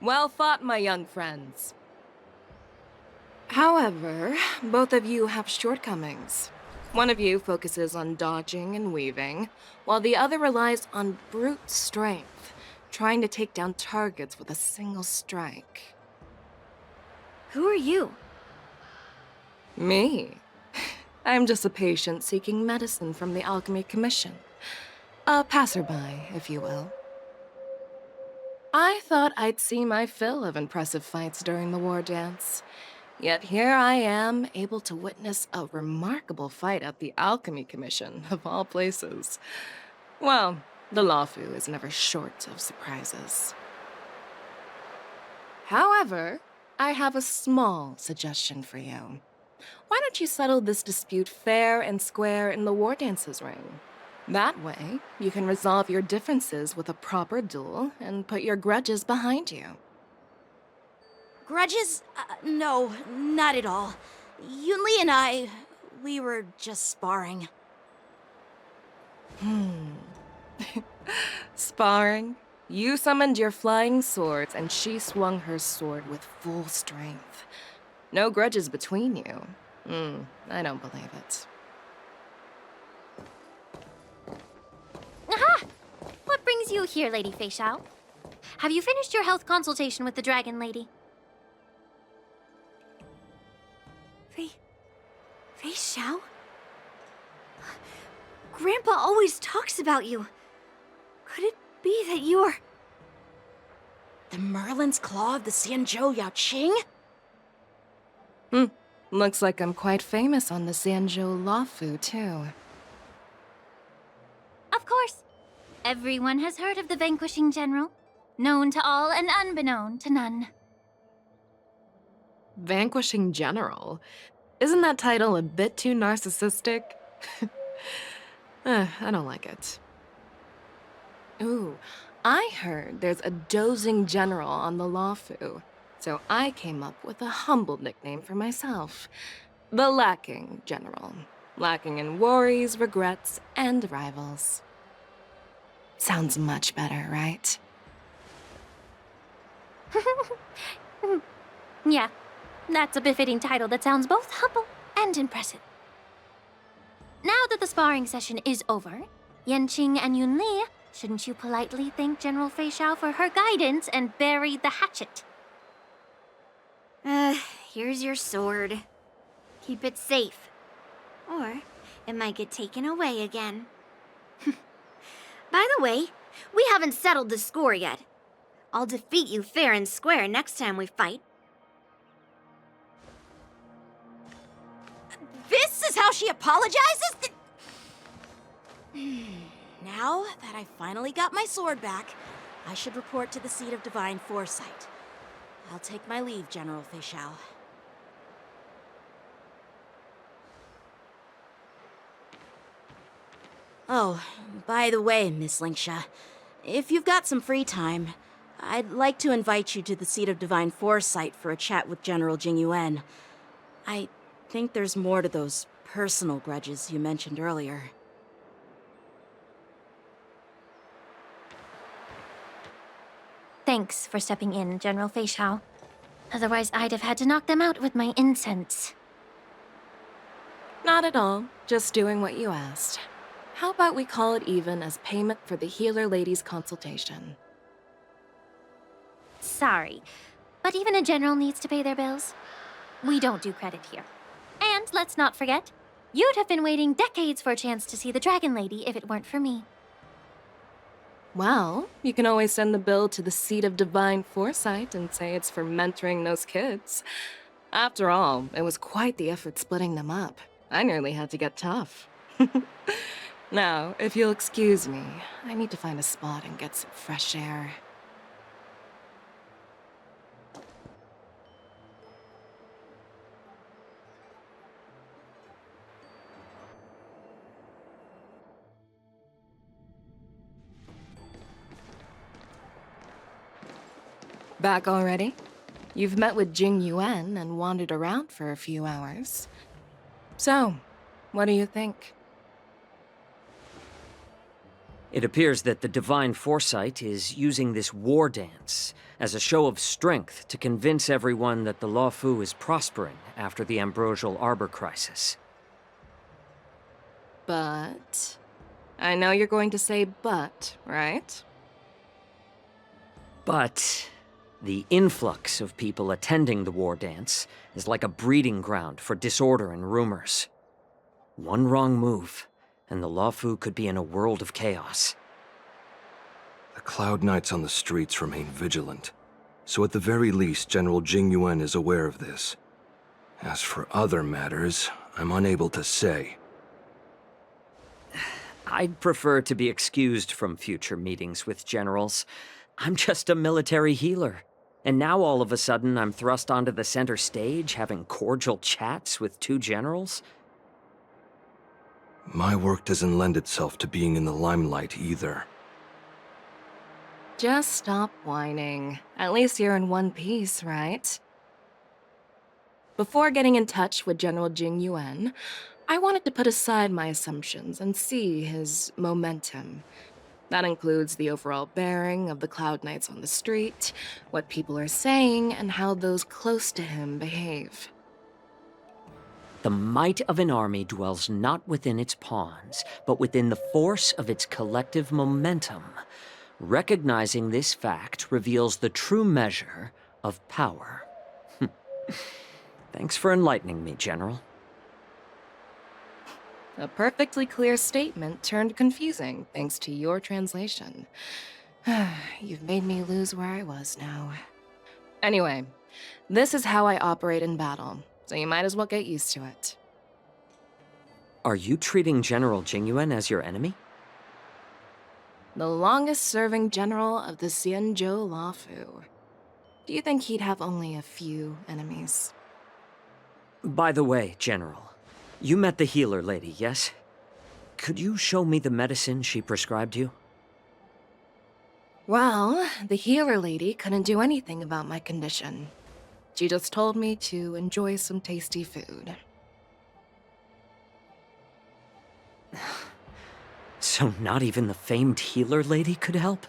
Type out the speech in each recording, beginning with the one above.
Well fought, my young friends. However, both of you have shortcomings. One of you focuses on dodging and weaving, while the other relies on brute strength, trying to take down targets with a single strike. Who are you? Me? I'm just a patient seeking medicine from the Alchemy Commission. A passerby, if you will. I thought I'd see my fill of impressive fights during the war dance. Yet here I am, able to witness a remarkable fight at the Alchemy Commission, of all places. Well, the Lawfu is never short of surprises. However, I have a small suggestion for you. Why don't you settle this dispute fair and square in the war dances ring? That way, you can resolve your differences with a proper duel and put your grudges behind you. Grudges? No, not at all. Yunli and I, we were just sparring. Sparring? You summoned your flying swords, and she swung her sword with full strength. No grudges between you. I don't believe it. Aha! What brings you here, Lady Fei Xiao? Have you finished your health consultation with the Dragon Lady? Fei Xiao? Grandpa always talks about you. Could it be that you're... the Merlin's Claw of the Xianzhou Yaoqing? Looks like I'm quite famous on the Xianzhou Lawfu, too. Of course. Everyone has heard of the Vanquishing General. Known to all and unbeknown to none. Vanquishing General? Isn't that title a bit too narcissistic? I don't like it. Ooh, I heard there's a dozing general on the Lawfu, so I came up with a humble nickname for myself. The Lacking General. Lacking in worries, regrets, and rivals. Sounds much better, right? Yeah, that's a befitting title that sounds both humble and impressive. Now that the sparring session is over, Yanqing and Yunli, shouldn't you politely thank General Fei Xiao for her guidance and bury the hatchet? Here's your sword. Keep it safe. Or it might get taken away again. By the way, we haven't settled the score yet. I'll defeat you fair and square next time we fight. This is how she apologizes? Now that I finally got my sword back, I should report to the seat of divine foresight. I'll take my leave, General Fei Xiao. Oh, by the way, Miss Linksha, if you've got some free time, I'd like to invite you to the seat of divine foresight for a chat with General Jingyuan. I think there's more to those personal grudges you mentioned earlier. Thanks for stepping in, General Fei Xiao. Otherwise, I'd have had to knock them out with my incense. Not at all. Just doing what you asked. How about we call it even as payment for the healer lady's consultation? Sorry, but even a general needs to pay their bills. We don't do credit here. And let's not forget, you'd have been waiting decades for a chance to see the Dragon Lady if it weren't for me. Well, you can always send the bill to the seat of divine foresight and say it's for mentoring those kids. After all, it was quite the effort splitting them up. I nearly had to get tough. Now, if you'll excuse me, I need to find a spot and get some fresh air. Back already? You've met with Jing Yuan and wandered around for a few hours. So, what do you think? It appears that the Divine Foresight is using this war dance as a show of strength to convince everyone that the Luofu is prospering after the Ambrosial Arbor crisis. But... I know you're going to say but, right? But the influx of people attending the war dance is like a breeding ground for disorder and rumors. One wrong move, and the Luofu could be in a world of chaos. The Cloud Knights on the streets remain vigilant, so at the very least, General Jing Yuan is aware of this. As for other matters, I'm unable to say. I'd prefer to be excused from future meetings with generals. I'm just a military healer. And now all of a sudden I'm thrust onto the center stage having cordial chats with two generals? My work doesn't lend itself to being in the limelight either. Just stop whining. At least you're in one piece, right? Before getting in touch with General Jing Yuan, I wanted to put aside my assumptions and see his momentum. That includes the overall bearing of the Cloud Knights on the street, what people are saying, and how those close to him behave. The might of an army dwells not within its pawns, but within the force of its collective momentum. Recognizing this fact reveals the true measure of power. Thanks for enlightening me, General. A perfectly clear statement turned confusing thanks to your translation. You've made me lose where I was now. Anyway, this is how I operate in battle, so you might as well get used to it. Are you treating General Jing Yuan as your enemy? The longest-serving general of the Xianzhou Luofu. Do you think he'd have only a few enemies? By the way, General, you met the healer lady, yes? Could you show me the medicine she prescribed you? Well, the healer lady couldn't do anything about my condition. She just told me to enjoy some tasty food. So not even the famed healer lady could help?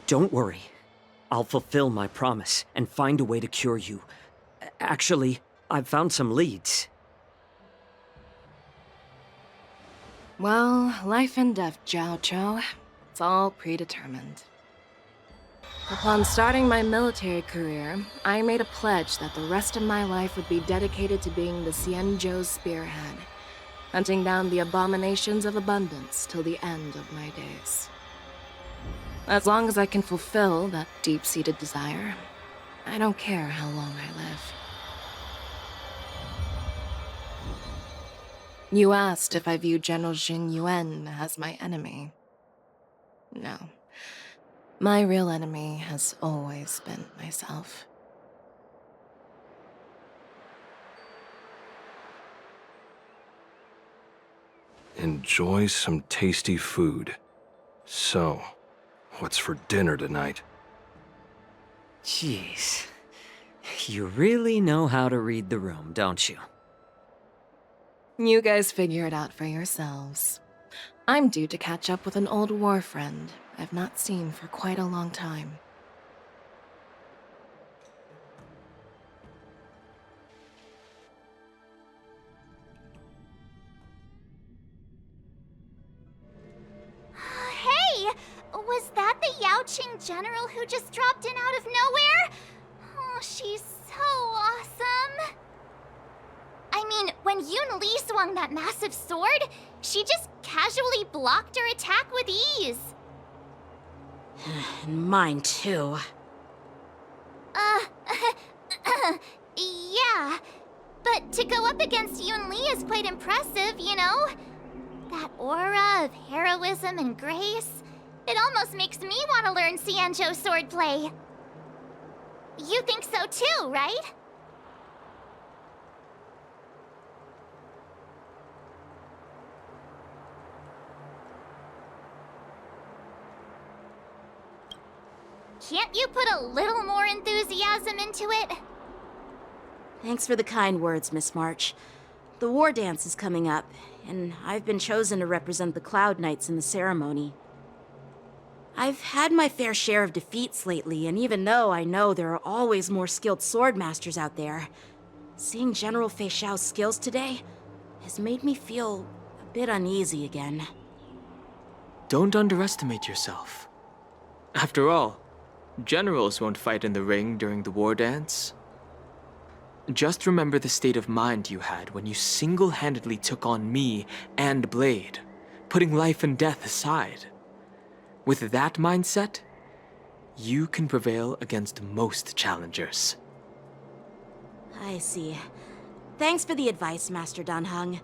Don't worry. I'll fulfill my promise and find a way to cure you. Actually, I've found some leads. Well, life and death, Jiao Chou. It's all predetermined. Upon starting my military career, I made a pledge that the rest of my life would be dedicated to being the Xianzhou spearhead, hunting down the abominations of abundance till the end of my days. As long as I can fulfill that deep-seated desire, I don't care how long I live. You asked if I view General Jing Yuan as my enemy. No. My real enemy has always been myself. Enjoy some tasty food. So, what's for dinner tonight? Jeez. You really know how to read the room, don't you? You guys figure it out for yourselves. I'm due to catch up with an old war friend I've not seen for quite a long time. Hey! Was that the Yaoqing general who just dropped in out of nowhere? Oh, she's so awesome! I mean, when Yun Li swung that massive sword, she just casually blocked her attack with ease. And mine too. Yeah. But to go up against Yun Li is quite impressive, you know? That aura of heroism and grace, it almost makes me want to learn Xianzhou swordplay. You think so too, right? Can't you put a little more enthusiasm into it? Thanks for the kind words, Miss March. The war dance is coming up, and I've been chosen to represent the Cloud Knights in the ceremony. I've had my fair share of defeats lately, and even though I know there are always more skilled swordmasters out there, seeing General Fei Xiao's skills today has made me feel a bit uneasy again. Don't underestimate yourself. After all, generals won't fight in the ring during the war dance. Just remember the state of mind you had when you single-handedly took on me and Blade, putting life and death aside. With that mindset, you can prevail against most challengers. I see. Thanks for the advice, Master Dan Heng.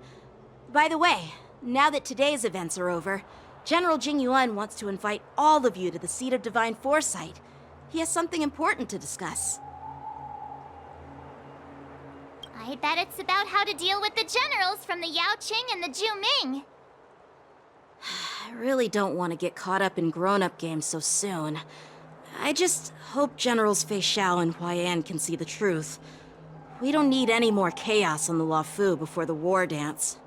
By the way, now that today's events are over, General Jing Yuan wants to invite all of you to the Seat of Divine Foresight. He has something important to discuss. I bet it's about how to deal with the generals from the Yao Qing and the Zhu Ming. I really don't want to get caught up in grown-up games so soon. I just hope Generals Fei Xiao and Huaiyan can see the truth. We don't need any more chaos on the Luofu before the war dance.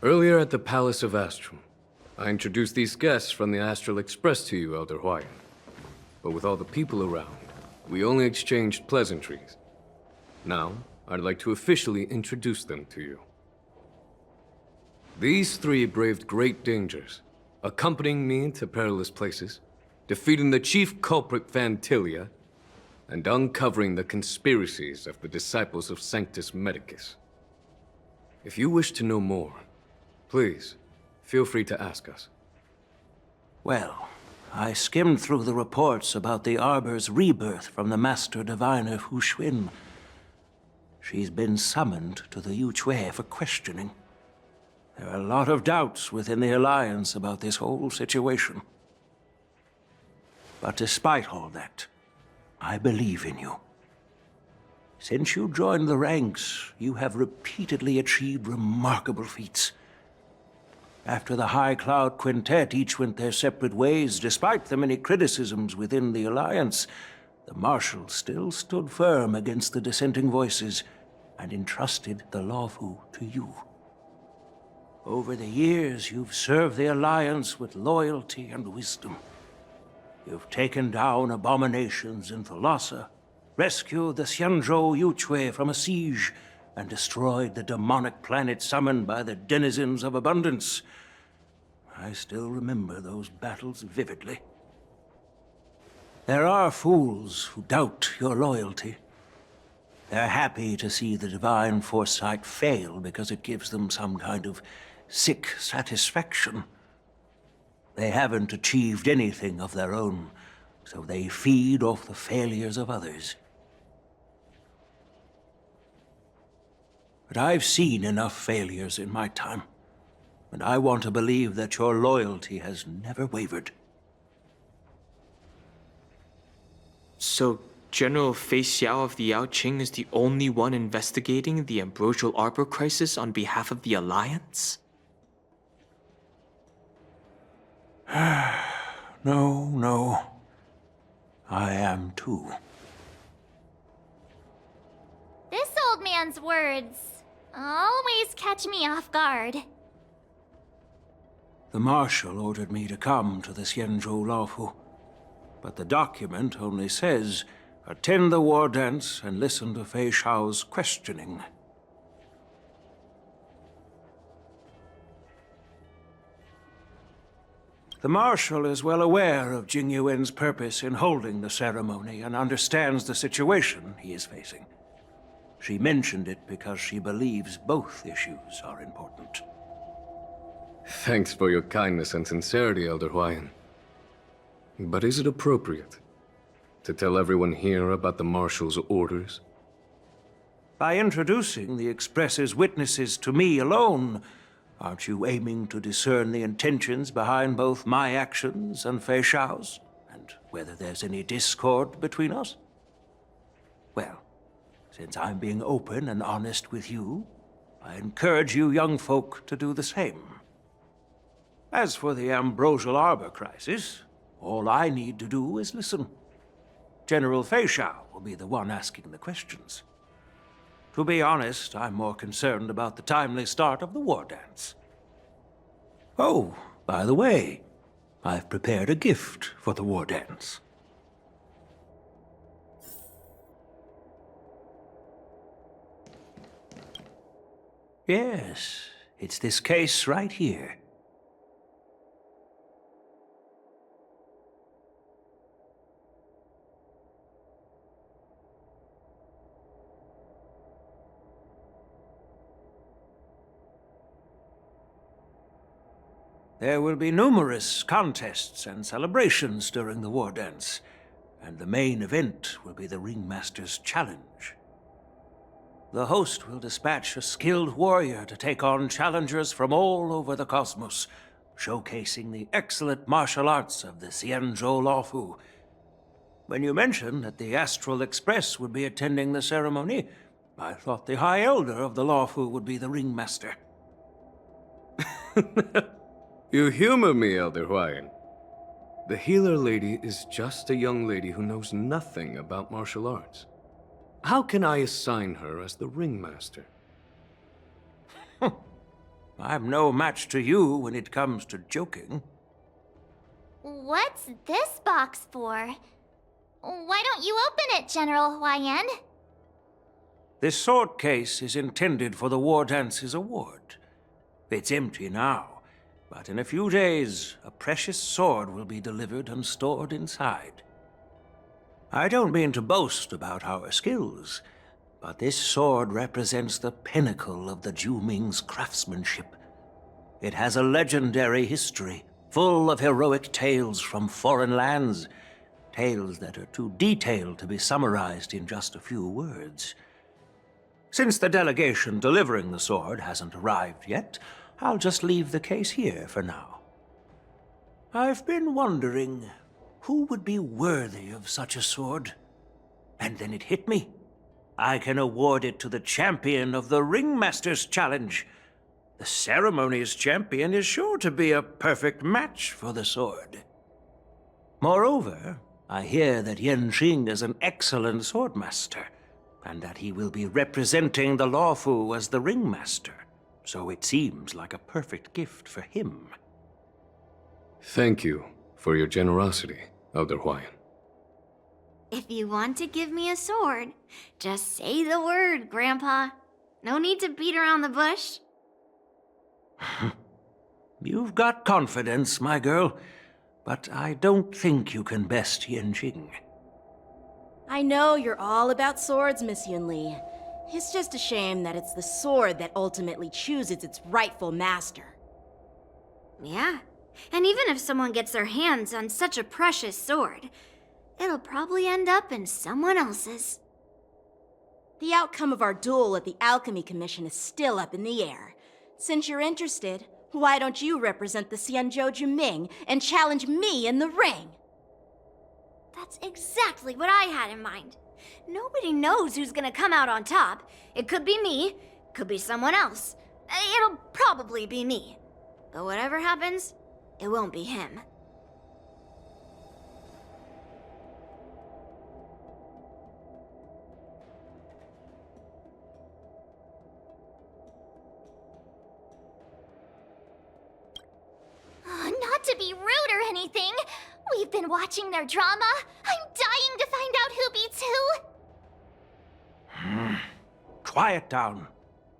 Earlier at the Palace of Astrum, I introduced these guests from the Astral Express to you, Elder Huayan. But with all the people around, we only exchanged pleasantries. Now, I'd like to officially introduce them to you. These three braved great dangers, accompanying me to perilous places, defeating the chief culprit Vantilia, and uncovering the conspiracies of the disciples of Sanctus Medicus. If you wish to know more, please, feel free to ask us. Well, I skimmed through the reports about the Arbor's rebirth from the Master Diviner Hu Xuan. She's been summoned to the Yu Chui for questioning. There are a lot of doubts within the Alliance about this whole situation. But despite all that, I believe in you. Since you joined the ranks, you have repeatedly achieved remarkable feats. After the High Cloud Quintet each went their separate ways, despite the many criticisms within the Alliance, the Marshal still stood firm against the dissenting voices and entrusted the Luofu to you. Over the years, you've served the Alliance with loyalty and wisdom. You've taken down abominations in Thalassa, rescued the Xianzhou Yu Chui from a siege, and destroyed the demonic planet summoned by the denizens of abundance. I still remember those battles vividly. There are fools who doubt your loyalty. They're happy to see the divine foresight fail because it gives them some kind of sick satisfaction. They haven't achieved anything of their own, so they feed off the failures of others. But I've seen enough failures in my time, and I want to believe that your loyalty has never wavered. So, General Fei Xiao of the Yao Qing is the only one investigating the Ambrosial Arbor crisis on behalf of the Alliance? No. I am too. This old man's words always catch me off guard. The Marshal ordered me to come to the Xianzhou Luofu, but the document only says, attend the war dance and listen to Fei Xiao's questioning. The Marshal is well aware of Jing Yuan's purpose in holding the ceremony and understands the situation he is facing. She mentioned it because she believes both issues are important. Thanks for your kindness and sincerity, Elder Huayan. But is it appropriate to tell everyone here about the Marshal's orders? By introducing the Express's witnesses to me alone, aren't you aiming to discern the intentions behind both my actions and Fei Xiao's? And whether there's any discord between us? Well, since I'm being open and honest with you, I encourage you young folk to do the same. As for the Ambrosial Arbor crisis, all I need to do is listen. General Fei Xiao will be the one asking the questions. To be honest, I'm more concerned about the timely start of the war dance. Oh, by the way, I've prepared a gift for the war dance. Yes, it's this case right here. There will be numerous contests and celebrations during the war dance, and the main event will be the Ringmaster's Challenge. The host will dispatch a skilled warrior to take on challengers from all over the cosmos, showcasing the excellent martial arts of the Xianzhou Lawfu. When you mentioned that the Astral Express would be attending the ceremony, I thought the High Elder of the Lawfu would be the Ringmaster. You humor me, Elder Huayan. The healer lady is just a young lady who knows nothing about martial arts. How can I assign her as the ringmaster? I'm no match to you when it comes to joking. What's this box for? Why don't you open it, General Huayan? This sword case is intended for the War Dance's award. It's empty now. But in a few days, a precious sword will be delivered and stored inside. I don't mean to boast about our skills, but this sword represents the pinnacle of the Ju-Ming's craftsmanship. It has a legendary history, full of heroic tales from foreign lands, tales that are too detailed to be summarized in just a few words. Since the delegation delivering the sword hasn't arrived yet, I'll just leave the case here for now. I've been wondering who would be worthy of such a sword. And then it hit me. I can award it to the champion of the Ringmaster's Challenge. The ceremony's champion is sure to be a perfect match for the sword. Moreover, I hear that Yanqing is an excellent swordmaster, and that he will be representing the Lawfu as the Ringmaster. So it seems like a perfect gift for him. Thank you for your generosity, Elder Huayan. If you want to give me a sword, just say the word, Grandpa. No need to beat around the bush. You've got confidence, my girl, but I don't think you can best Yanqing. I know you're all about swords, Miss Yunli. It's just a shame that it's the sword that ultimately chooses its rightful master. Yeah, and even if someone gets their hands on such a precious sword, it'll probably end up in someone else's. The outcome of our duel at the Alchemy Commission is still up in the air. Since you're interested, why don't you represent the Xianzhou Juming and challenge me in the ring? That's exactly what I had in mind. Nobody knows who's gonna come out on top. It could be me, could be someone else. It'll probably be me. But whatever happens, it won't be him. Not to be rude or anything. We've been watching their drama. I'm dying to find out who beats who. Quiet down.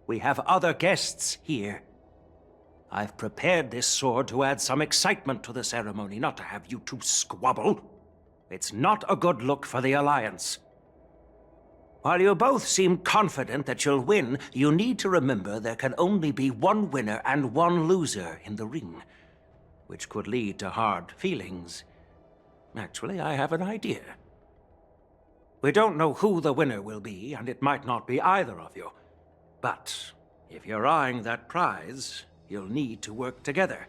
We have other guests here. I've prepared this sword to add some excitement to the ceremony, not to have you two squabble. It's not a good look for the Alliance. While you both seem confident that you'll win, you need to remember there can only be one winner and one loser in the ring, which could lead to hard feelings. Actually, I have an idea. We don't know who the winner will be, and it might not be either of you. But if you're eyeing that prize, you'll need to work together.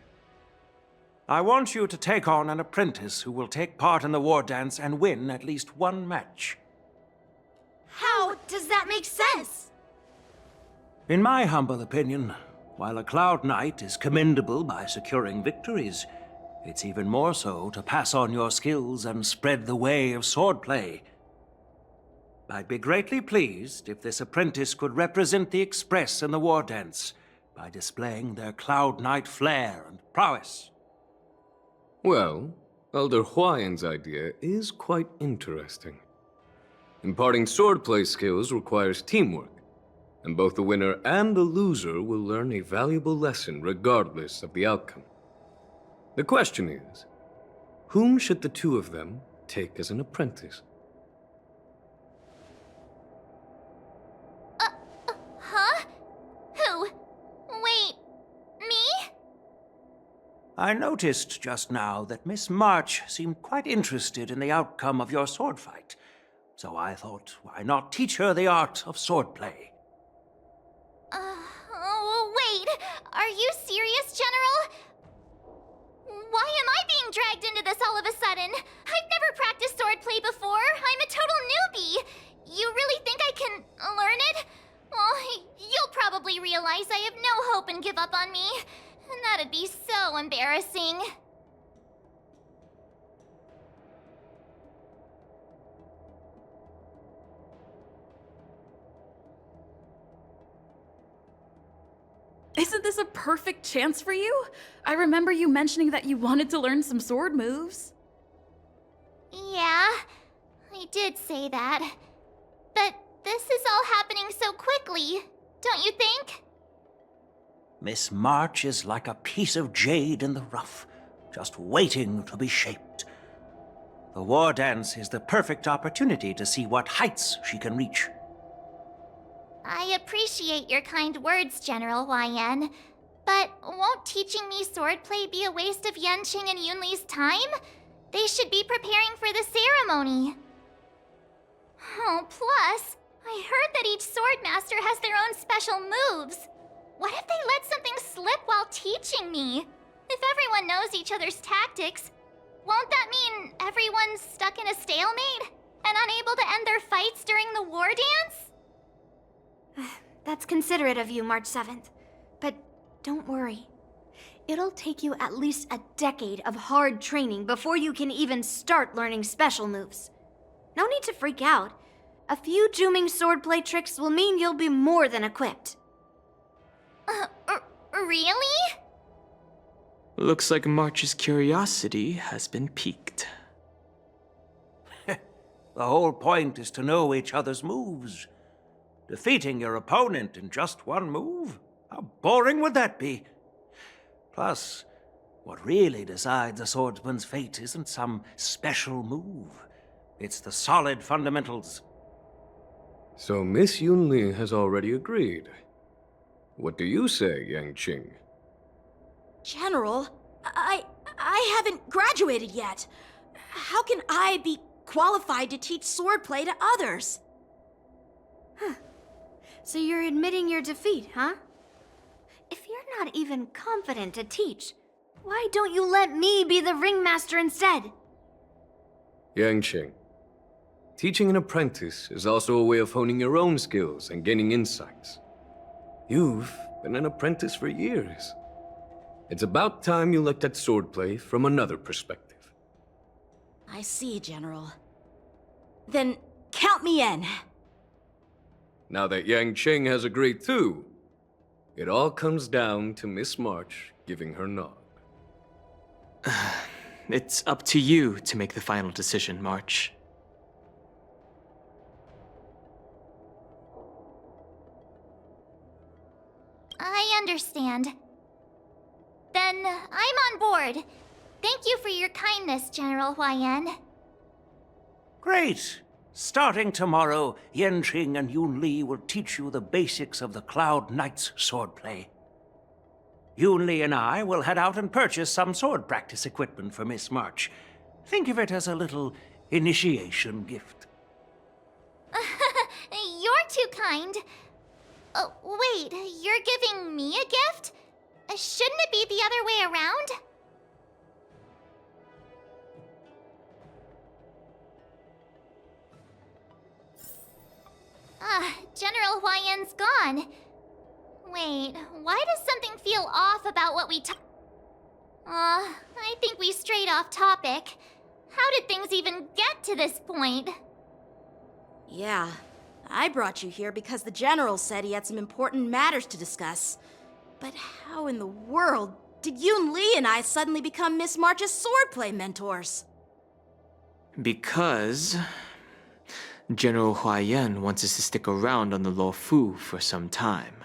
I want you to take on an apprentice who will take part in the war dance and win at least one match. How does that make sense? In my humble opinion, while a Cloud Knight is commendable by securing victories, it's even more so to pass on your skills and spread the way of swordplay. I'd be greatly pleased if this apprentice could represent the Express in the war dance by displaying their Cloud Knight flair and prowess. Well, Elder Huayan's idea is quite interesting. Imparting swordplay skills requires teamwork, and both the winner and the loser will learn a valuable lesson regardless of the outcome. The question is, whom should the two of them take as an apprentice? Huh? Who? Wait, me? I noticed just now that Miss March seemed quite interested in the outcome of your sword fight, so I thought, why not teach her the art of swordplay? Wait, are you serious, General? Why am I being dragged into this all of a sudden? I've never practiced swordplay before. I'm a total newbie. You really think I can learn it? Well, you'll probably realize I have no hope and give up on me. And that'd be so embarrassing. Isn't this a perfect chance for you? I remember you mentioning that you wanted to learn some sword moves. Yeah, I did say that. But this is all happening so quickly, don't you think? Miss March is like a piece of jade in the rough, just waiting to be shaped. The war dance is the perfect opportunity to see what heights she can reach. I appreciate your kind words, General Huayan. But won't teaching me swordplay be a waste of Yanqing and Yunli's time? They should be preparing for the ceremony. Oh, plus, I heard that each swordmaster has their own special moves. What if they let something slip while teaching me? If everyone knows each other's tactics, won't that mean everyone's stuck in a stalemate and unable to end their fights during the war dance? That's considerate of you, March 7th. But don't worry. It'll take you at least a decade of hard training before you can even start learning special moves. No need to freak out. A few Juming swordplay tricks will mean you'll be more than equipped. Really? Looks like March's curiosity has been piqued. The whole point is to know each other's moves. Defeating your opponent in just one move? How boring would that be? Plus, what really decides a swordsman's fate isn't some special move. It's the solid fundamentals. So Miss Yunli has already agreed. What do you say, Yanqing? General, I haven't graduated yet. How can I be qualified to teach swordplay to others? So you're admitting your defeat, huh? If you're not even confident to teach, why don't you let me be the ringmaster instead? Yanqing, teaching an apprentice is also a way of honing your own skills and gaining insights. You've been an apprentice for years. It's about time you looked at swordplay from another perspective. I see, General. Then count me in. Now that Yanqing has agreed too, it all comes down to Miss March giving her nod. It's up to you to make the final decision, March. I understand. Then I'm on board. Thank you for your kindness, General Huayan. Great! Starting tomorrow, Yanqing and Yunli will teach you the basics of the Cloud Knight's swordplay. Yunli and I will head out and purchase some sword practice equipment for Miss March. Think of it as a little initiation gift. You're too kind. Oh, wait, you're giving me a gift? Shouldn't it be the other way around? General Huayan's gone. Wait, why does something feel off about what we I think we strayed off topic. How did things even get to this point? Yeah, I brought you here because the General said he had some important matters to discuss. But how in the world did Yoon Lee and I suddenly become Miss March's swordplay mentors? Because General Huayan wants us to stick around on the Luofu for some time.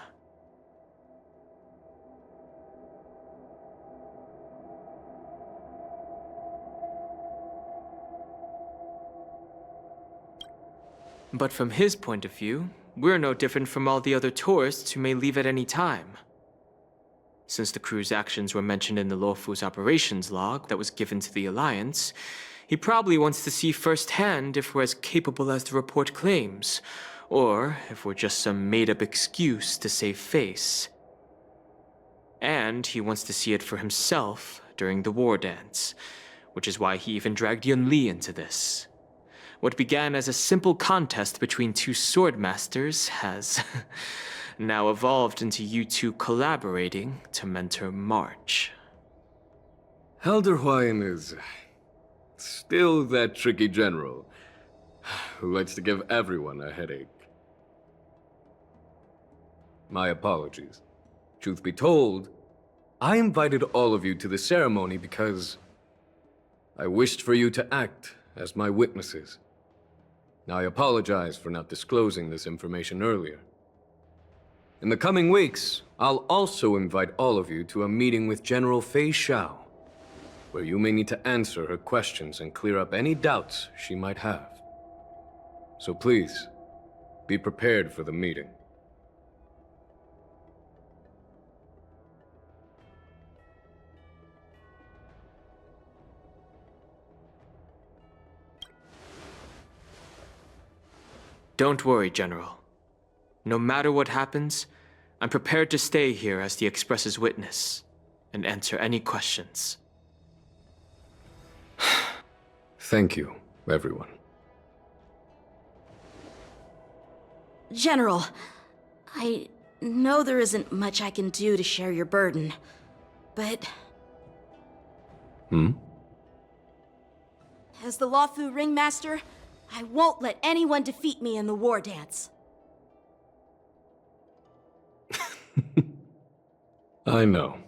But from his point of view, we're no different from all the other tourists who may leave at any time. Since the crew's actions were mentioned in the Luofu's operations log that was given to the Alliance, he probably wants to see firsthand if we're as capable as the report claims, or if we're just some made-up excuse to save face. And he wants to see it for himself during the war dance, which is why he even dragged Yun Li into this. What began as a simple contest between two sword masters has now evolved into you two collaborating to mentor March. Elder Huayan is still that tricky general who likes to give everyone a headache. My apologies. Truth be told, I invited all of you to the ceremony because I wished for you to act as my witnesses. I apologize for not disclosing this information earlier. In the coming weeks, I'll also invite all of you to a meeting with General Fei Xiao, where you may need to answer her questions and clear up any doubts she might have. So please, be prepared for the meeting. Don't worry, General. No matter what happens, I'm prepared to stay here as the Express's witness and answer any questions. Thank you, everyone. General, I know there isn't much I can do to share your burden, but... As the Luofu Ringmaster, I won't let anyone defeat me in the war dance. I know.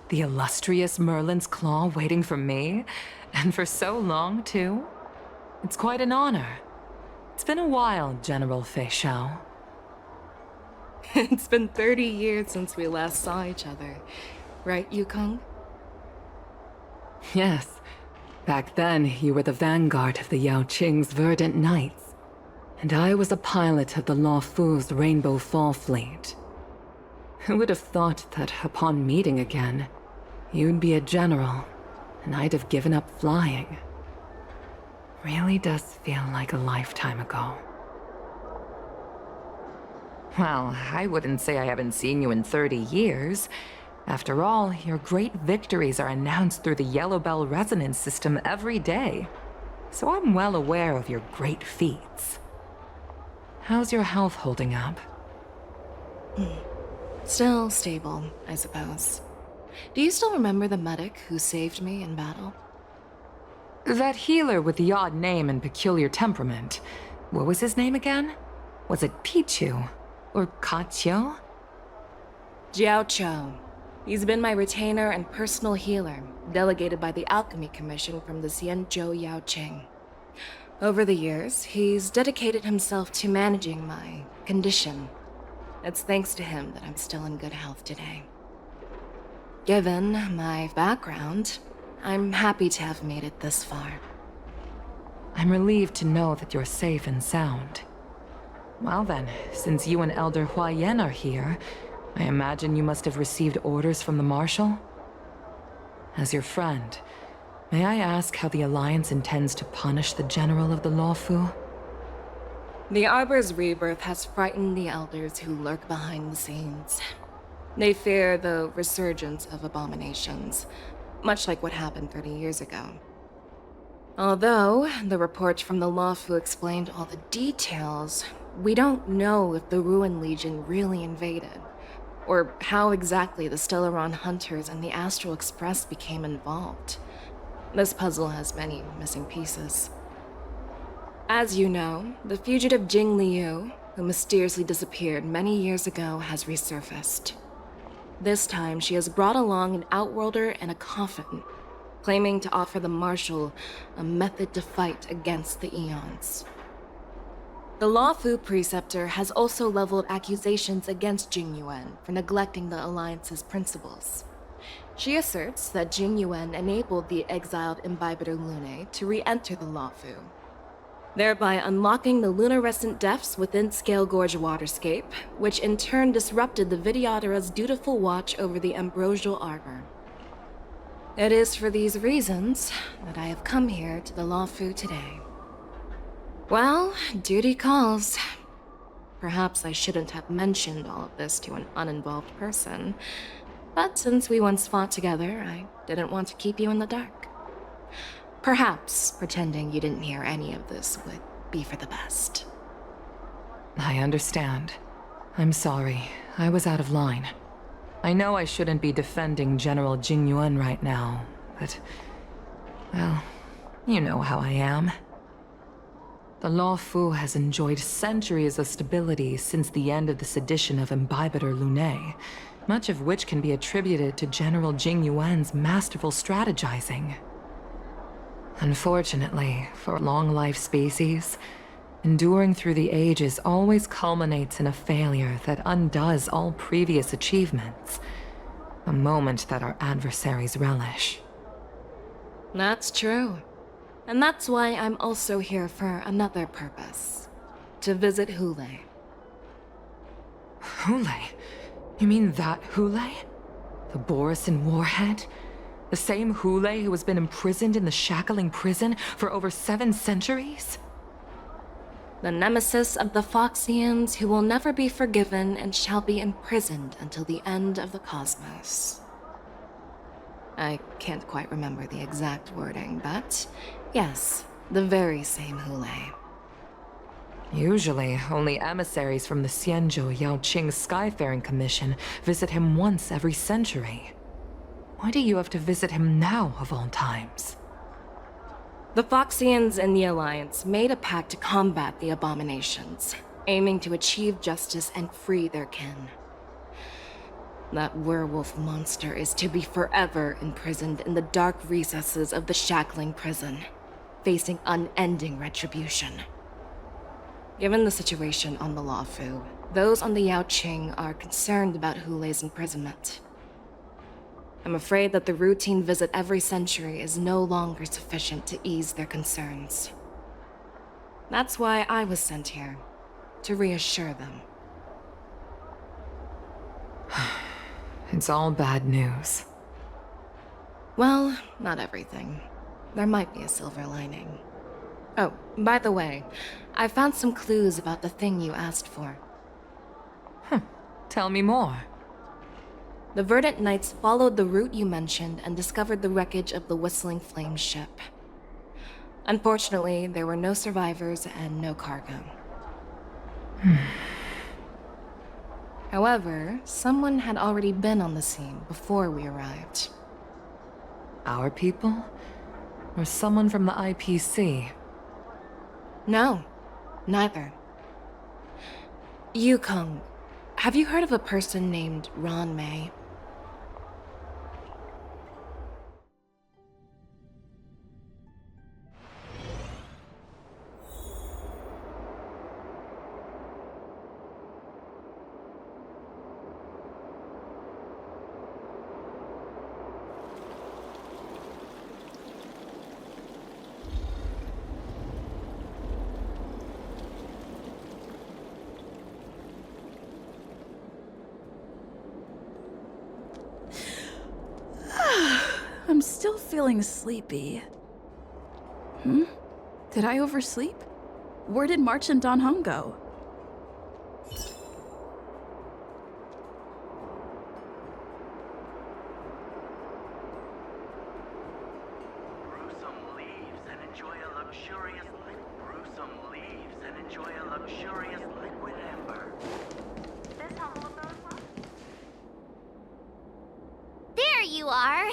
The illustrious Merlin's Claw waiting for me? And for so long, too? It's quite an honor. It's been a while, General Fei Xiao. It's been 30 years since we last saw each other. Right, Yukong? Yes. Back then, you were the vanguard of the Yao Qing's Verdant Knights. And I was a pilot of the Luofu's Rainbow Fall Fleet. Who would have thought that upon meeting again, you'd be a general, and I'd have given up flying. Really does feel like a lifetime ago. Well, I wouldn't say I haven't seen you in 30 years. After all, your great victories are announced through the Yellow Bell resonance system every day. So I'm well aware of your great feats. How's your health holding up? Still stable, I suppose. Do you still remember the medic who saved me in battle? That healer with the odd name and peculiar temperament. What was his name again? Was it Pichu? Or Kachio? Jiao Cho. He's been my retainer and personal healer, delegated by the Alchemy Commission from the Xianzhou Yao Qing. Over the years, he's dedicated himself to managing my condition. It's thanks to him that I'm still in good health today. Given my background, I'm happy to have made it this far. I'm relieved to know that you're safe and sound. Well then, since you and Elder Huayan are here, I imagine you must have received orders from the Marshal? As your friend, may I ask how the Alliance intends to punish the General of the Lawfu? The Arbor's rebirth has frightened the elders who lurk behind the scenes. They fear the resurgence of abominations, much like what happened 30 years ago. Although the report from the Lawfu explained all the details, we don't know if the Ruin Legion really invaded, or how exactly the Stellaron Hunters and the Astral Express became involved. This puzzle has many missing pieces. As you know, the fugitive Jing Liu, who mysteriously disappeared many years ago, has resurfaced. This time, she has brought along an Outworlder and a coffin, claiming to offer the Marshal a method to fight against the Eons. The Lawfu Preceptor has also leveled accusations against Jing Yuan for neglecting the Alliance's principles. She asserts that Jing Yuan enabled the exiled Imbibitor Lunae to re-enter the Lawfu, thereby unlocking the lunarescent depths within Scale Gorge Waterscape, which in turn disrupted the Vidyadhara's dutiful watch over the Ambrosial Arbor. It is for these reasons that I have come here to the Lawfu today. Well, duty calls. Perhaps I shouldn't have mentioned all of this to an uninvolved person, but since we once fought together, I didn't want to keep you in the dark. Perhaps pretending you didn't hear any of this would be for the best. I understand. I'm sorry. I was out of line. I know I shouldn't be defending General Jing Yuan right now, but... well, you know how I am. The Lawfu has enjoyed centuries of stability since the end of the sedition of Imbibitor Lunae, much of which can be attributed to General Jing Yuan's masterful strategizing. Unfortunately, for a long-life species, enduring through the ages always culminates in a failure that undoes all previous achievements, a moment that our adversaries relish. That's true. And that's why I'm also here for another purpose. To visit Hule. Hule? You mean that Hule? The Borisin warhead? The same Hule who has been imprisoned in the Shackling prison for over 7 centuries? The nemesis of the Foxians who will never be forgiven and shall be imprisoned until the end of the cosmos. I can't quite remember the exact wording, but yes, the very same Hule. Usually, only emissaries from the Xianzhou Yaoqing Skyfaring Commission visit him once every century. Why do you have to visit him now, of all times? The Foxians and the Alliance made a pact to combat the abominations, aiming to achieve justice and free their kin. That werewolf monster is to be forever imprisoned in the dark recesses of the Shackling prison, facing unending retribution. Given the situation on the Lawfu, those on the Yaoqing are concerned about Hule's imprisonment. I'm afraid that the routine visit every century is no longer sufficient to ease their concerns. That's why I was sent here, to reassure them. It's all bad news. Well, not everything. There might be a silver lining. Oh, by the way, I found some clues about the thing you asked for. Tell me more. The Verdant Knights followed the route you mentioned and discovered the wreckage of the Whistling Flame ship. Unfortunately, there were no survivors and no cargo. However, someone had already been on the scene before we arrived. Our people? Or someone from the IPC? No, neither. Yukong, have you heard of a person named Ron May? I'm still feeling sleepy. Did I oversleep? Where did March and Don Hung go? Brew some leaves and enjoy a luxurious Brew some leaves and enjoy a luxurious liquid amber. This humble abode was? There you are.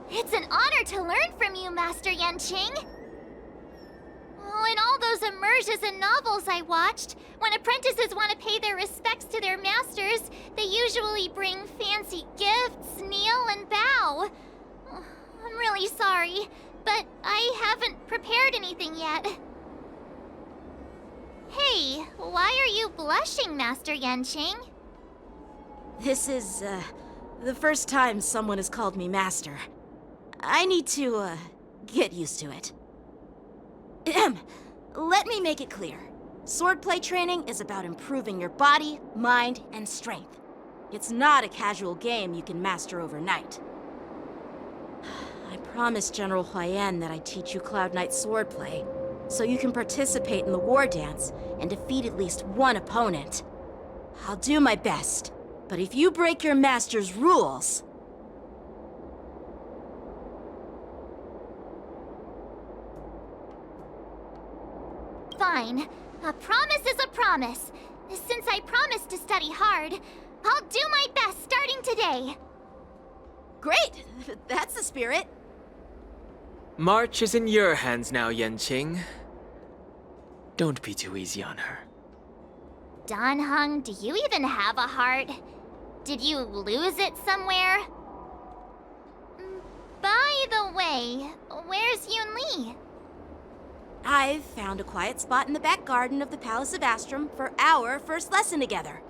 It's an honor to learn from you, Master Yanqing. Oh, in all those immersions and novels I watched, when apprentices want to pay their respects to their masters, they usually bring fancy gifts, kneel, and bow. Oh, I'm really sorry, but I haven't prepared anything yet. Hey, why are you blushing, Master Yanqing? This is, the first time someone has called me master. I need to, get used to it. Let me make it clear. Swordplay training is about improving your body, mind, and strength. It's not a casual game you can master overnight. I promised General Huayan that I'd teach you Cloud Knight swordplay, so you can participate in the war dance and defeat at least one opponent. I'll do my best, but if you break your master's rules... Fine. A promise is a promise. Since I promised to study hard, I'll do my best starting today. Great! That's the spirit. March is in your hands now, Yanqing. Don't be too easy on her. Don Hung, do you even have a heart? Did you lose it somewhere? By the way, where's Yun Li? I've found a quiet spot in the back garden of the Palace of Astrum for our first lesson together.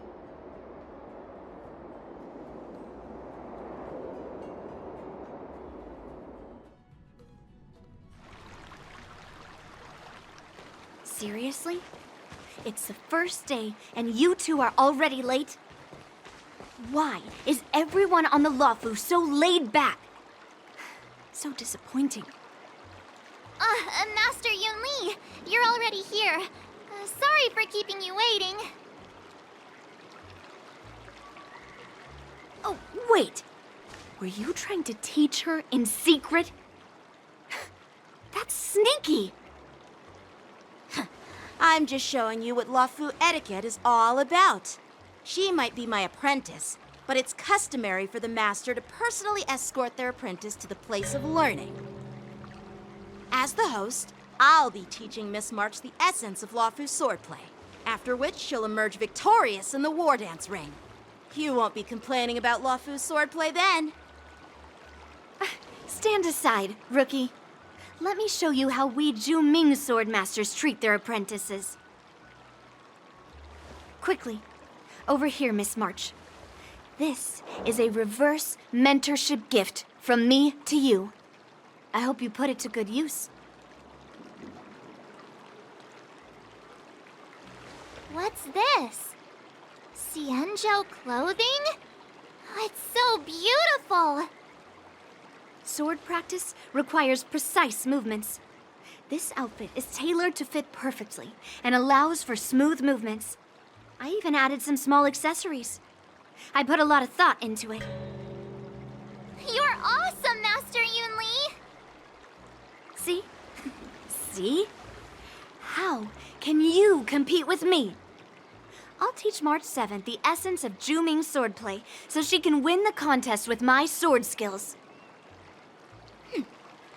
Seriously? It's the first day, and you two are already late? Why is everyone on the Luofu so laid back? So disappointing. Master Yun Li, you're already here. Sorry for keeping you waiting. Oh, wait. Were you trying to teach her in secret? That's sneaky. I'm just showing you what Luofu etiquette is all about. She might be my apprentice, but it's customary for the master to personally escort their apprentice to the place of learning. As the host, I'll be teaching Miss March the essence of Luofu swordplay, after which she'll emerge victorious in the war dance ring. You won't be complaining about Luofu swordplay then. Stand aside, rookie. Let me show you how we Zhu-Ming sword masters treat their apprentices. Quickly, over here, Miss March. This is a reverse mentorship gift from me to you. I hope you put it to good use. What's this? Xianzhou clothing? It's so beautiful! Sword practice requires precise movements. This outfit is tailored to fit perfectly and allows for smooth movements. I even added some small accessories. I put a lot of thought into it. You're awesome, Master Yun Li! See? See? How can you compete with me? I'll teach March 7th the essence of Zhu-Ming swordplay so she can win the contest with my sword skills.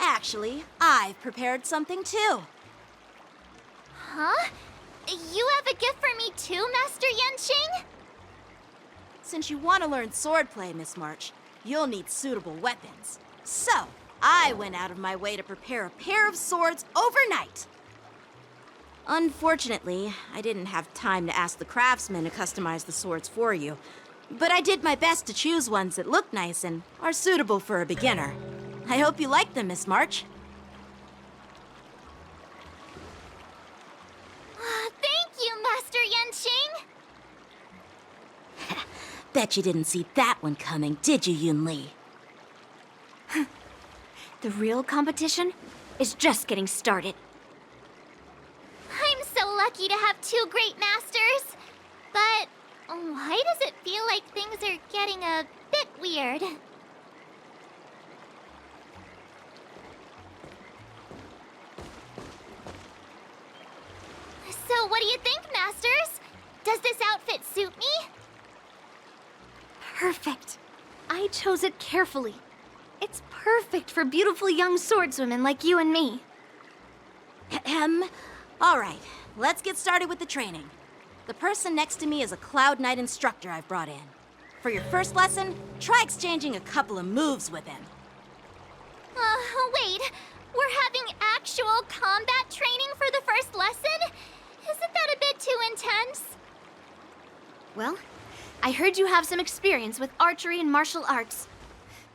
Actually, I've prepared something too. Huh? You have a gift for me too, Master Yanqing? Since you want to learn swordplay, Miss March, you'll need suitable weapons. So, I went out of my way to prepare a pair of swords overnight. Unfortunately, I didn't have time to ask the craftsman to customize the swords for you. But I did my best to choose ones that look nice and are suitable for a beginner. I hope you like them, Miss March. Thank you, Master Yenching! Bet you didn't see that one coming, did you, Yun Li? The real competition is just getting started. I'm so lucky to have two great masters. But why does it feel like things are getting a bit weird? So what do you think, Masters? Does this outfit suit me? Perfect. I chose it carefully. It's perfect for beautiful young swordswomen like you and me. All right, let's get started with the training. The person next to me is a Cloud Knight instructor I've brought in. For your first lesson, try exchanging a couple of moves with him. Wait. We're having actual combat training for the first lesson? Isn't that a bit too intense? Well, I heard you have some experience with archery and martial arts.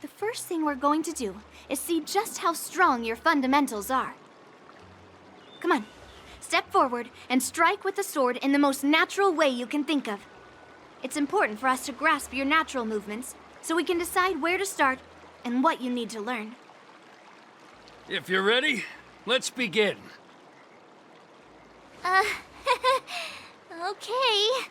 The first thing we're going to do is see just how strong your fundamentals are. Come on, step forward and strike with the sword in the most natural way you can think of. It's important for us to grasp your natural movements so we can decide where to start and what you need to learn. If you're ready, let's begin. Okay.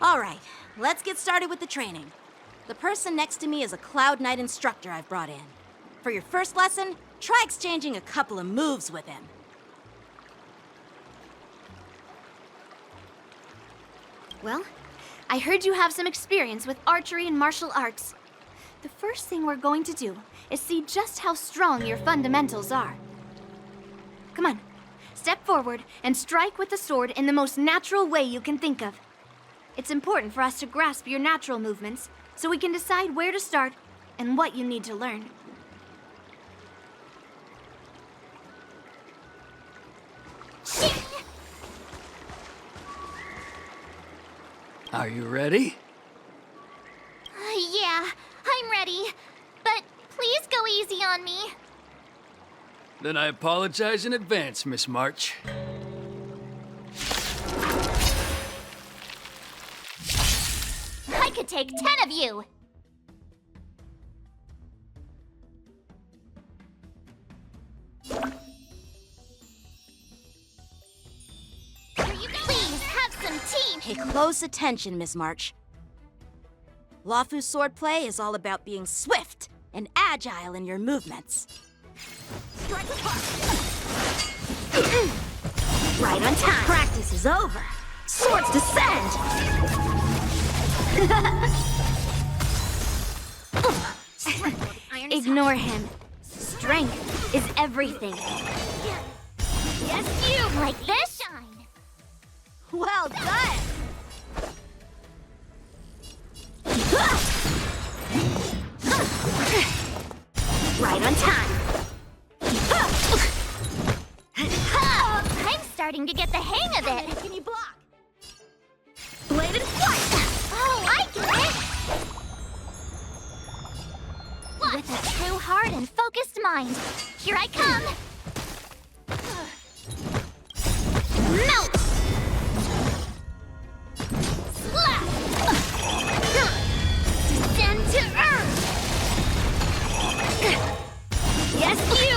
All right, let's get started with the training. The person next to me is a Cloud Knight instructor I've brought in. For your first lesson, try exchanging a couple of moves with him. Well, I heard you have some experience with archery and martial arts. The first thing we're going to do is see just how strong your fundamentals are. Come on, step forward and strike with the sword in the most natural way you can think of. It's important for us to grasp your natural movements so we can decide where to start and what you need to learn. Are you ready? Yeah, I'm ready. But please go easy on me. Then I apologize in advance, Miss March. I could take 10 of you. Please have some team. Pay close attention, Miss March. Luofu's swordplay is all about being swift and agile in your movements. Right on time. Practice is over. Swords descend! Ignore him. Strength is everything. Yes, you like this? Shine. Well done! Right on time. I'm starting to get the hang of it. Can you block? Bladed flight. Oh, I get it. With a true heart and focused mind, here I come. Melt. Slap. Descend to earth. Yes, you.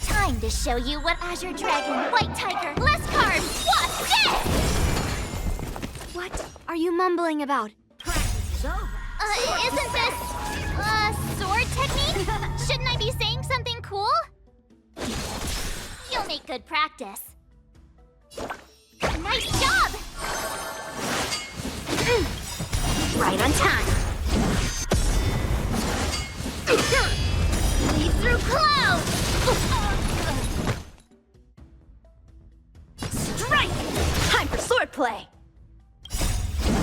Time to show you what Azure Dragon, White Tiger, less carbs, what's this? What are you mumbling about? Practice is over. Isn't this, sword technique? Shouldn't I be saying something cool? You'll make good practice. Nice job! Right on time. Leave through cloud! Strike! Time for swordplay.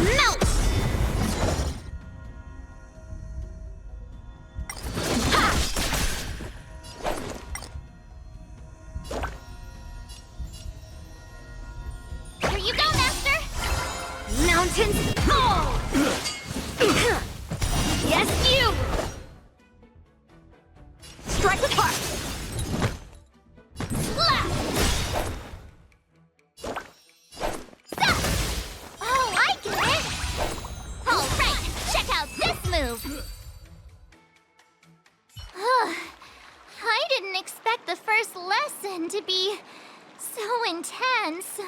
Melt! Here you go, Master! Mountains fall! Yes, you! Strike with heart! Slap! Stop! Oh, I get it! Alright, check out this move! I didn't expect the first lesson to be so intense.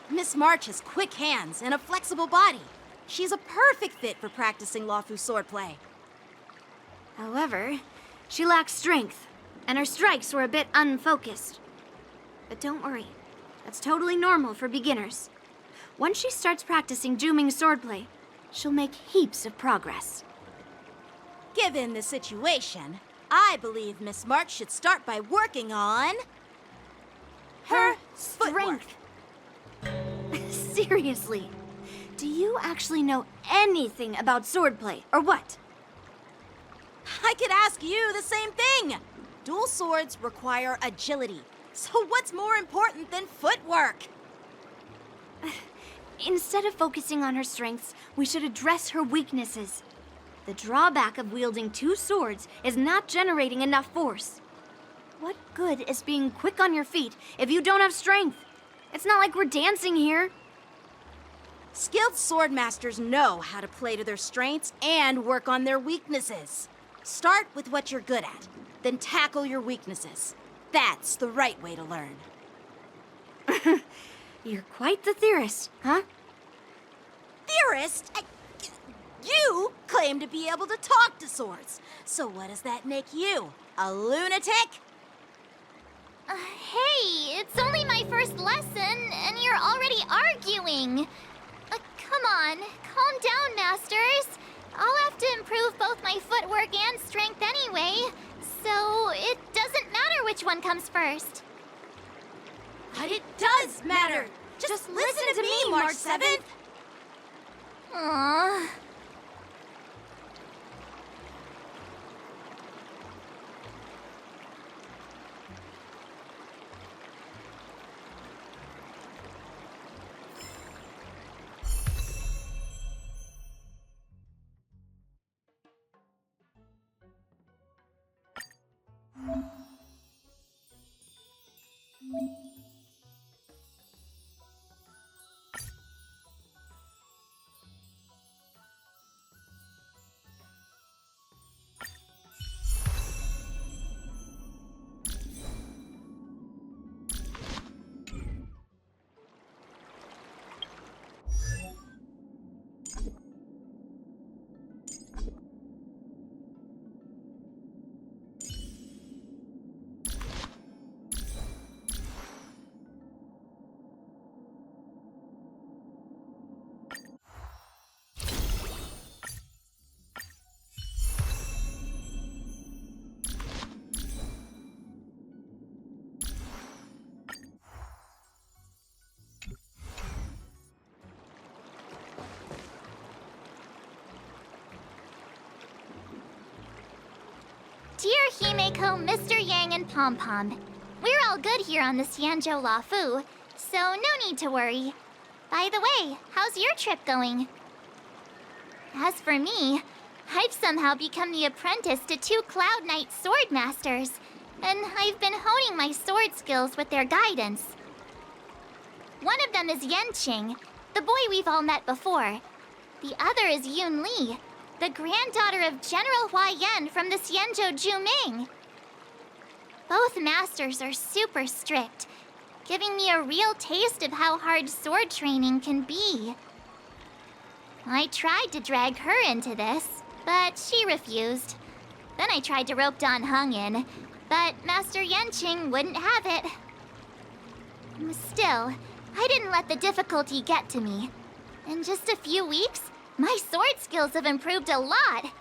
Miss March has quick hands and a flexible body. She's a perfect fit for practicing Lawfu swordplay. However, she lacks strength, and her strikes were a bit unfocused. But don't worry, that's totally normal for beginners. Once she starts practicing Juming swordplay, she'll make heaps of progress. Given the situation, I believe Miss March should start by working on her strength. Seriously, do you actually know anything about swordplay, or what? I could ask you the same thing. Dual swords require agility. So what's more important than footwork? Instead of focusing on her strengths, we should address her weaknesses. The drawback of wielding two swords is not generating enough force. What good is being quick on your feet if you don't have strength? It's not like we're dancing here. Skilled sword masters know how to play to their strengths and work on their weaknesses. Start with what you're good at, then tackle your weaknesses. That's the right way to learn. You're quite the theorist, huh? Theorist? You claim to be able to talk to swords. So what does that make you? A lunatic? Hey, it's only my first lesson, and you're already arguing. Come on, calm down, Masters. I'll have to improve both my footwork and strength anyway, so it doesn't matter which one comes first. But it does matter. Just listen to me, March 7th. Aww. Dear Himeko, Mr. Yang, and Pom Pom, we're all good here on the Xianzhou Lafu, so no need to worry. By the way, how's your trip going? As for me, I've somehow become the apprentice to two Cloud Knight sword masters, and I've been honing my sword skills with their guidance. One of them is Yanqing, the boy we've all met before. The other is Yun Li, the granddaughter of General Hua Yan from the Xianzhou Juming. Both masters are super strict, giving me a real taste of how hard sword training can be. I tried to drag her into this, but she refused. Then I tried to rope Dan Heng in, but Master Yanqing wouldn't have it. Still, I didn't let the difficulty get to me. In just a few weeks, my sword skills have improved a lot.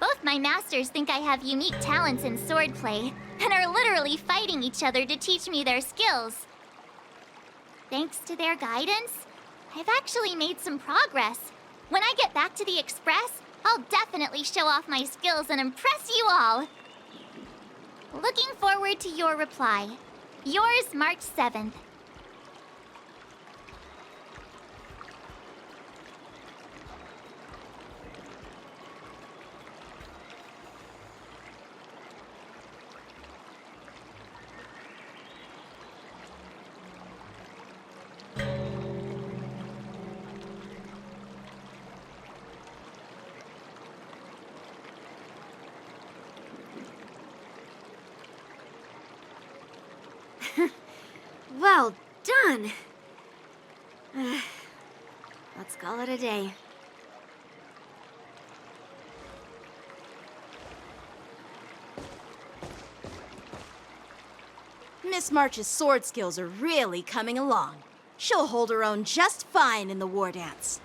Both my masters think I have unique talents in swordplay, and are literally fighting each other to teach me their skills. Thanks to their guidance, I've actually made some progress. When I get back to the Express, I'll definitely show off my skills and impress you all. Looking forward to your reply. Yours, March 7th. Well done. Let's call it a day. Miss March's sword skills are really coming along. She'll hold her own just fine in the war dance.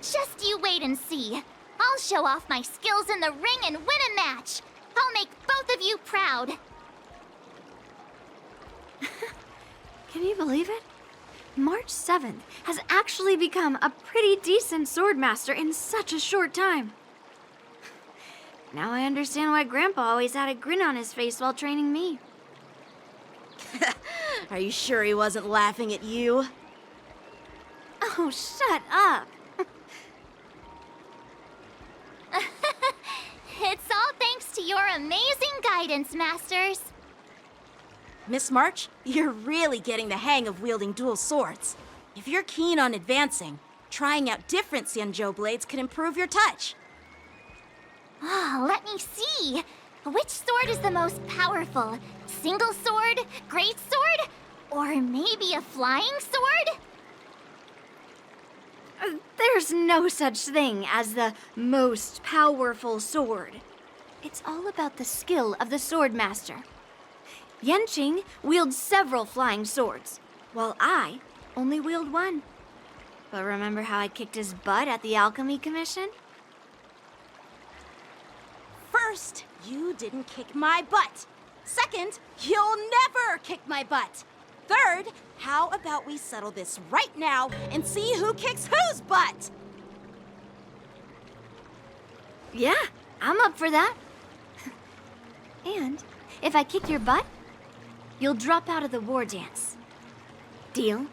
Just you wait and see. I'll show off my skills in the ring and win a match. I'll make both of you proud. Can you believe it? March 7th has actually become a pretty decent swordmaster in such a short time. Now I understand why Grandpa always had a grin on his face while training me. Are you sure he wasn't laughing at you? Oh, shut up. It's all thanks to your amazing guidance, Masters. Miss March, you're really getting the hang of wielding dual swords. If you're keen on advancing, trying out different Xianzhou blades can improve your touch. Oh, let me see. Which sword is the most powerful? Single sword? Great sword? Or maybe a flying sword? There's no such thing as the most powerful sword. It's all about the skill of the swordmaster. Yanqing wields several flying swords, while I only wield one. But remember how I kicked his butt at the Alchemy Commission? First, you didn't kick my butt. Second, you'll never kick my butt. Third, how about we settle this right now and see who kicks whose butt? Yeah, I'm up for that. And if I kick your butt, you'll drop out of the war dance. Deal?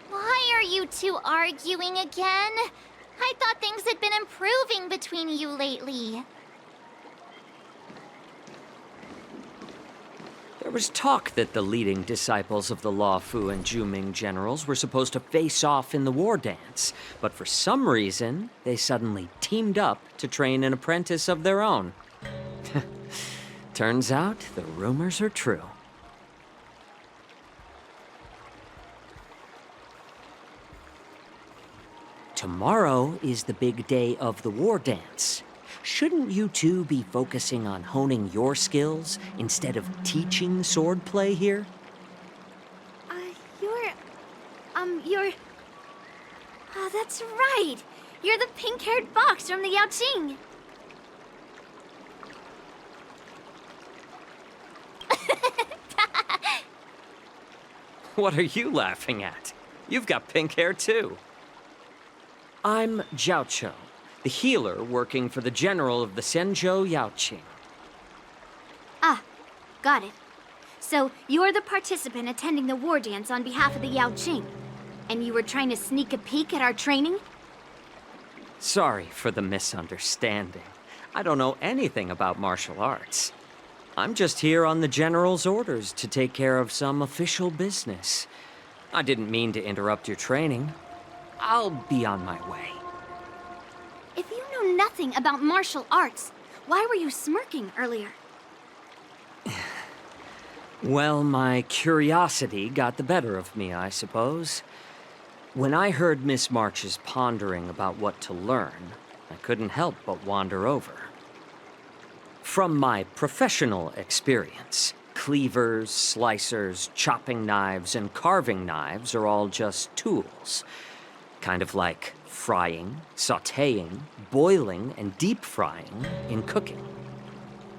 Why are you two arguing again? I thought things had been improving between you lately. There was talk that the leading disciples of the Law Fu and Juming generals were supposed to face off in the war dance, but for some reason, they suddenly teamed up to train an apprentice of their own. Turns out the rumors are true. Tomorrow is the big day of the war dance. Shouldn't you two be focusing on honing your skills instead of teaching swordplay here? You're... Oh, that's right! You're the pink-haired fox from the Yaoqing! What are you laughing at? You've got pink hair too. I'm Jiaoqiu, the healer working for the general of the Zhenzhou Yaoqing. Ah, got it. So, you're the participant attending the war dance on behalf of the Yaoqing. And you were trying to sneak a peek at our training? Sorry for the misunderstanding. I don't know anything about martial arts. I'm just here on the general's orders to take care of some official business. I didn't mean to interrupt your training. I'll be on my way. If you know nothing about martial arts, why were you smirking earlier? Well, my curiosity got the better of me, I suppose. When I heard Miss March's pondering about what to learn, I couldn't help but wander over. From my professional experience, cleavers, slicers, chopping knives, and carving knives are all just tools. Kind of like frying, sautéing, boiling, and deep frying in cooking.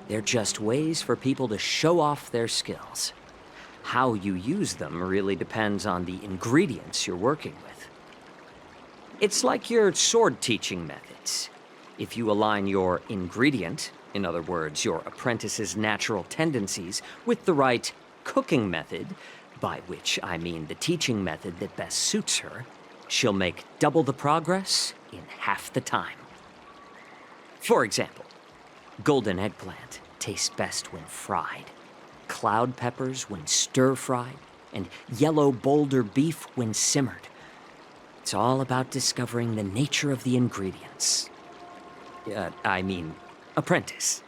They're just ways for people to show off their skills. How you use them really depends on the ingredients you're working with. It's like your sword teaching methods. If you align your ingredient, in other words, your apprentice's natural tendencies, with the right cooking method, by which I mean the teaching method that best suits her, she'll make double the progress in half the time. For example, golden eggplant tastes best when fried, cloud peppers when stir-fried, and yellow boulder beef when simmered. It's all about discovering the nature of the ingredients. Apprentice.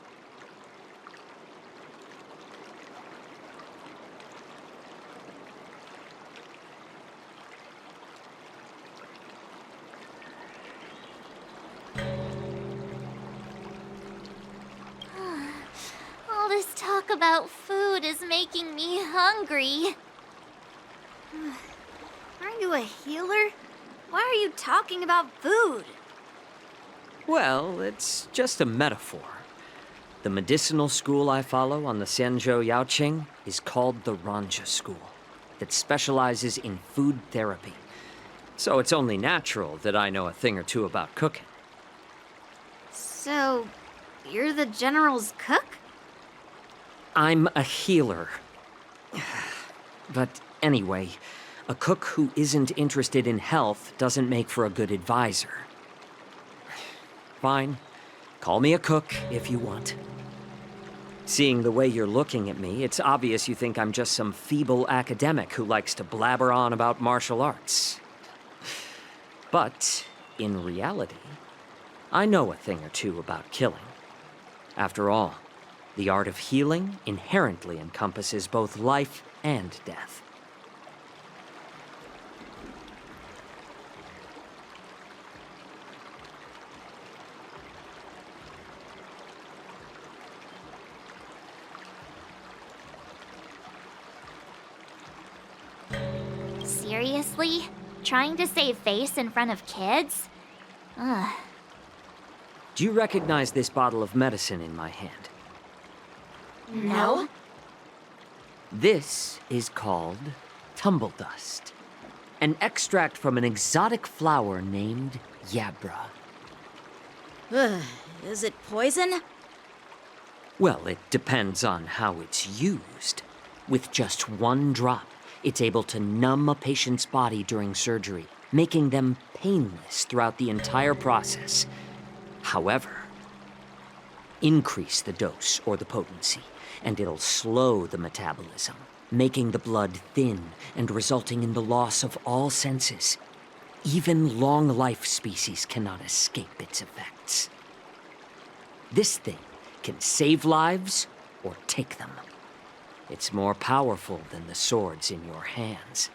All this talk about food is making me hungry. Aren't you a healer? Why are you talking about food? Well, it's just a metaphor. The medicinal school I follow on the Xianzhou Yaoqing is called the Ranja School, that specializes in food therapy. So it's only natural that I know a thing or two about cooking. So, you're the General's cook? I'm a healer. But anyway, a cook who isn't interested in health doesn't make for a good advisor. Fine. Call me a cook if you want. Seeing the way you're looking at me, it's obvious you think I'm just some feeble academic who likes to blabber on about martial arts. But, in reality, I know a thing or two about killing. After all, the art of healing inherently encompasses both life and death. Seriously? Trying to save face in front of kids? Ugh. Do you recognize this bottle of medicine in my hand? No. This is called tumble dust, an extract from an exotic flower named Yabra. Ugh, is it poison? Well, it depends on how it's used. With just one drop, it's able to numb a patient's body during surgery, making them painless throughout the entire process. However, increase the dose or the potency, and it'll slow the metabolism, making the blood thin and resulting in the loss of all senses. Even long-life species cannot escape its effects. This thing can save lives or take them. It's more powerful than the swords in your hands.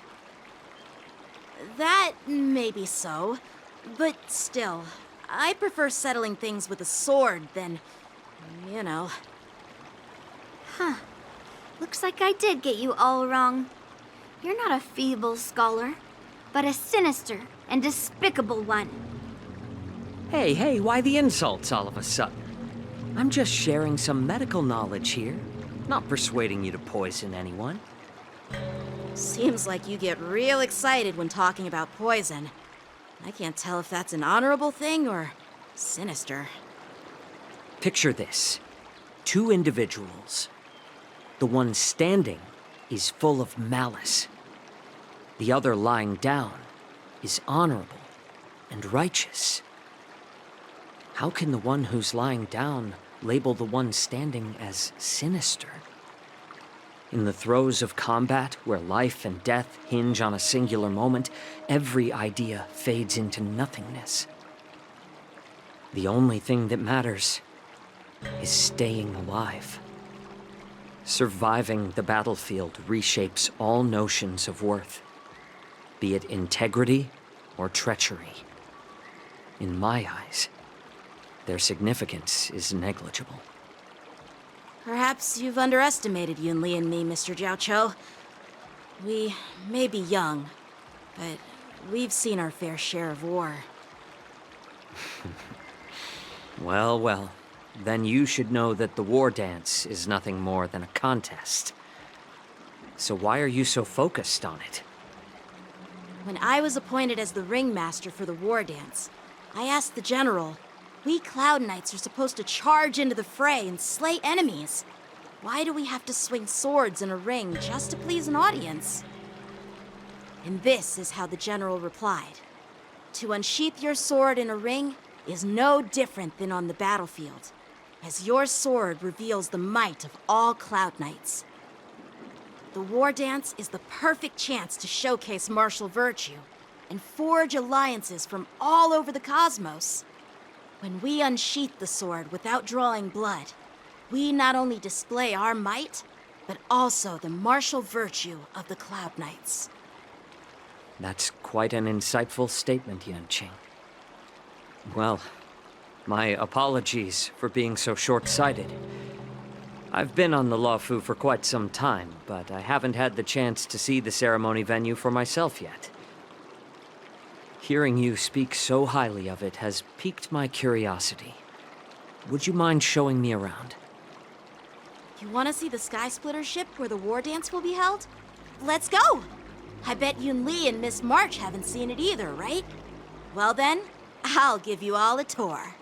That may be so, but still, I prefer settling things with a sword than, you know. Huh. Looks like I did get you all wrong. You're not a feeble scholar, but a sinister and despicable one. Hey, why the insults all of a sudden? I'm just sharing some medical knowledge here, not persuading you to poison anyone. Seems like you get real excited when talking about poison. I can't tell if that's an honorable thing or sinister. Picture this. 2 individuals. The one standing is full of malice. The other lying down is honorable and righteous. How can the one who's lying down label the one standing as sinister? In the throes of combat, where life and death hinge on a singular moment, every idea fades into nothingness. The only thing that matters is staying alive. Surviving the battlefield reshapes all notions of worth, be it integrity or treachery. In my eyes, their significance is negligible. Perhaps you've underestimated Yunli and me, Mr. Jiaoqiu. We may be young, but we've seen our fair share of war. Well, well. Then you should know that the war dance is nothing more than a contest. So why are you so focused on it? When I was appointed as the ringmaster for the war dance, I asked the general, we Cloud Knights are supposed to charge into the fray and slay enemies. Why do we have to swing swords in a ring just to please an audience? And this is how the general replied. To unsheath your sword in a ring is no different than on the battlefield, as your sword reveals the might of all Cloud Knights. The war dance is the perfect chance to showcase martial virtue and forge alliances from all over the cosmos. When we unsheath the sword without drawing blood, we not only display our might, but also the martial virtue of the Cloud Knights. That's quite an insightful statement, Yanqing. Well, my apologies for being so short-sighted. I've been on the Luofu for quite some time, but I haven't had the chance to see the ceremony venue for myself yet. Hearing you speak so highly of it has piqued my curiosity. Would you mind showing me around? You want to see the Sky Splitter ship where the war dance will be held? Let's go! I bet Yunli and Miss March haven't seen it either, right? Well then, I'll give you all a tour.